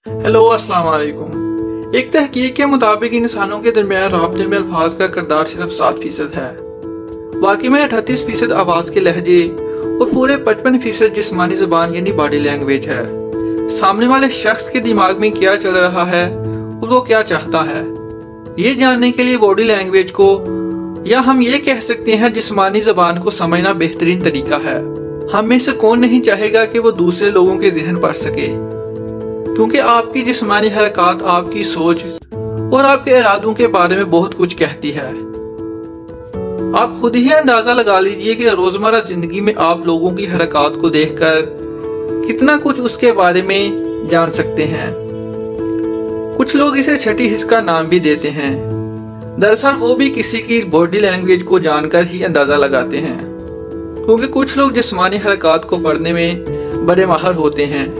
Hello अस्सलाम वालेकुम। एक तहकीक के मुताबिक इंसानों के दरमियान राब्ते में अल्फाज का किरदार सिर्फ 7% है। बाकी में 38% आवाज़ के लहजे और पूरे 55% जिस्मानी ज़बान यानी बॉडी लैंग्वेज है। सामने वाले शख्स के दिमाग में क्या चल रहा है और वो क्या चाहता है, ये जानने के लिए बॉडी लैंग्वेज को, या हम ये कह सकते हैं जिस्मानी ज़बान को समझना बेहतरीन तरीका है। हम में से कौन नहीं चाहेगा कि वो दूसरे लोगों के ज़हन पढ़ सके, क्योंकि आपकी जिस्मानी हरकत आपकी सोच और आपके इरादों के बारे में बहुत कुछ कहती है। आप खुद ही अंदाजा लगा लीजिए कि रोजमर्रा जिंदगी में आप लोगों की हरकत को देखकर कितना कुछ उसके बारे में जान सकते हैं। कुछ लोग इसे छठी हिस्स का नाम भी देते हैं। दरअसल वो भी किसी की बॉडी लैंग्वेज को जानकर ही अंदाजा लगाते हैं, क्योंकि कुछ लोग जिस्मानी हरकत को पढ़ने में बड़े माहिर होते हैं।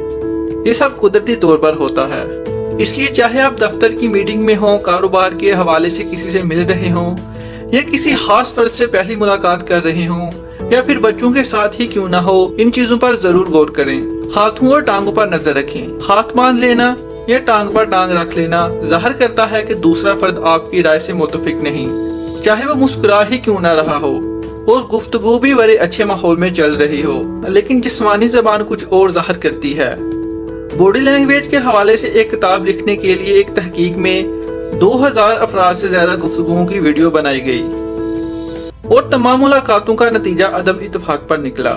ये सब कुदरती तौर पर होता है। इसलिए चाहे आप दफ्तर की मीटिंग में हो, कारोबार के हवाले से किसी से मिल रहे हो, या किसी खास फर्ज से पहली मुलाकात कर रहे हो, या फिर बच्चों के साथ ही क्यों ना हो, इन चीजों पर जरूर गौर करें। हाथों और टांगों पर नजर रखें। हाथ बांध लेना या टांग पर टांग रख लेना जाहिर करता है कि दूसरा फर्द आपकी राय से मुतफिक नहीं, चाहे वो मुस्कुरा ही क्यों ना रहा हो और गुफ्तगू भी बड़े अच्छे माहौल में चल रही हो, लेकिन जिस्मानी ज़बान कुछ और जाहिर करती है। बॉडी लैंग्वेज के हवाले से एक किताब लिखने के लिए एक तहकीक में 2000 अफराद से ज्यादा गुफ्तगुओं की वीडियो बनाई गई और तमाम मुलाकातों का नतीजा अदम इत्तेफाक पर निकला,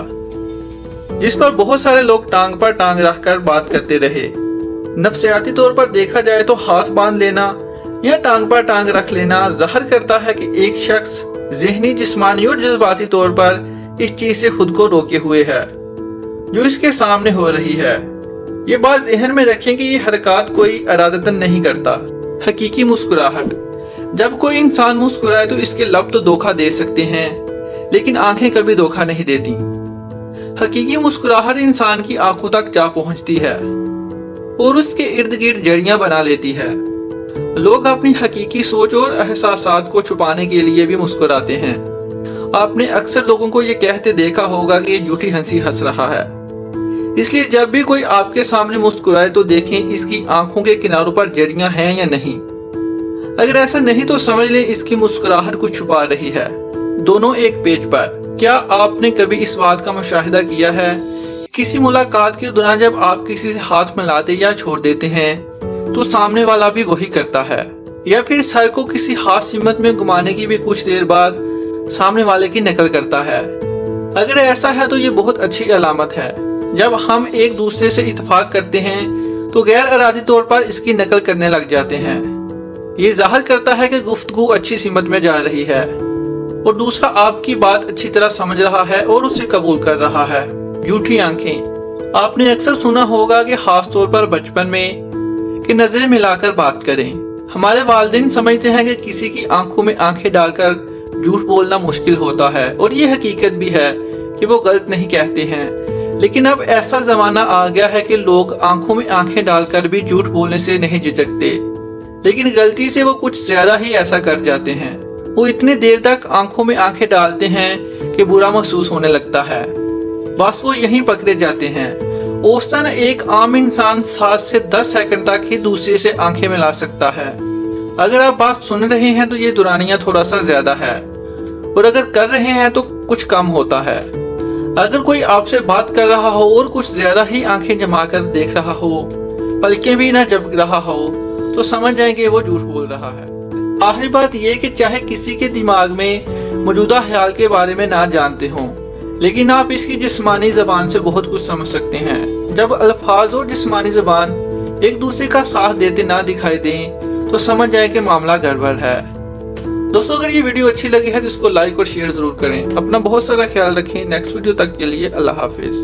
जिस पर बहुत सारे लोग टांग पर टांग रखकर बात करते रहे। नफ्सियाती तौर पर देखा जाए तो हाथ बांध लेना या टांग पर टांग रख लेना जाहिर करता है कि एक शख्स ज़हनी, जिस्मानी और जज्बाती तौर पर इस चीज से खुद को रोके हुए है जो इसके सामने हो रही है। ये बात ज़हन में रखें कि ये हरकत कोई इरादतन नहीं करता। हकीकी मुस्कुराहट, जब कोई इंसान मुस्कुराए तो इसके लब तो धोखा दे सकते हैं, लेकिन आंखें कभी धोखा नहीं देती। हकीकी मुस्कुराहट इंसान की आंखों तक जा पहुंचती है और उसके इर्द गिर्द जड़ियां बना लेती है। लोग अपनी हकीकी सोच और एहसासात को छुपाने के लिए भी मुस्कुराते हैं। आपने अक्सर लोगों को ये कहते देखा होगा कि ये झूठी हंसी हंस रहा है। इसलिए जब भी कोई आपके सामने मुस्कुराए तो देखें इसकी आंखों के किनारों पर जड़ियां हैं या नहीं। अगर ऐसा नहीं तो समझ लें इसकी मुस्कुराहट कुछ छुपा रही है। दोनों एक पेज पर। क्या आपने कभी इस बात का मुशाहिदा किया है, किसी मुलाकात के दौरान जब आप किसी से हाथ मिलाते या छोड़ देते हैं तो सामने वाला भी वही करता है, या फिर सर को किसी खास सिमत में घुमाने की भी कुछ देर बाद सामने वाले की नकल करता है। अगर ऐसा है तो ये बहुत अच्छी अलामत है। जब हम एक दूसरे से इत्तेफाक करते हैं तो गैर इरादी तौर पर इसकी नकल करने लग जाते हैं। ये जाहिर करता है कि गुफ्तगू अच्छी सिमत में जा रही है और दूसरा आपकी बात अच्छी तरह समझ रहा है और उसे कबूल कर रहा है। झूठी आंखें, आपने अक्सर सुना होगा कि खास तौर पर बचपन में कि नजरें मिलाकर बात करें। हमारे वालिदैन समझते हैं कि किसी की आंखों में आंखें डालकर झूठ बोलना मुश्किल होता है, और ये हकीकत भी है कि वो गलत नहीं कहते हैं। लेकिन अब ऐसा जमाना आ गया है कि लोग आंखों में आंखें डालकर भी झूठ बोलने से नहीं झिझकते, लेकिन गलती से वो कुछ ज्यादा ही ऐसा कर जाते हैं। वो इतने देर तक आंखों में आंखें डालते हैं कि बुरा महसूस होने लगता है, बस वो यहीं पकड़े जाते हैं। औसतन एक आम इंसान 7 से 10 सेकंड तक ही दूसरे से आंखें मिला सकता है। अगर आप बात सुन रहे हैं तो ये दुरानियां थोड़ा सा ज्यादा है, और अगर कर रहे हैं तो कुछ कम होता है। अगर कोई आपसे बात कर रहा हो और कुछ ज्यादा ही आंखें जमा कर देख रहा हो, पलकें भी ना झपक रहा हो, तो समझ जाएंगे वो झूठ बोल रहा है। आखिरी बात ये कि चाहे किसी के दिमाग में मौजूदा ख्याल के बारे में ना जानते हो, लेकिन आप इसकी जिस्मानी ज़बान से बहुत कुछ समझ सकते हैं। जब अल्फाज और जिस्मानी ज़बान एक दूसरे का साथ देते ना दिखाई दें तो समझ जाए कि मामला गड़बड़ है। दोस्तों, अगर ये वीडियो अच्छी लगी है तो इसको लाइक और शेयर जरूर करें। अपना बहुत सारा ख्याल रखें। नेक्स्ट वीडियो तक के लिए अल्लाह हाफिज।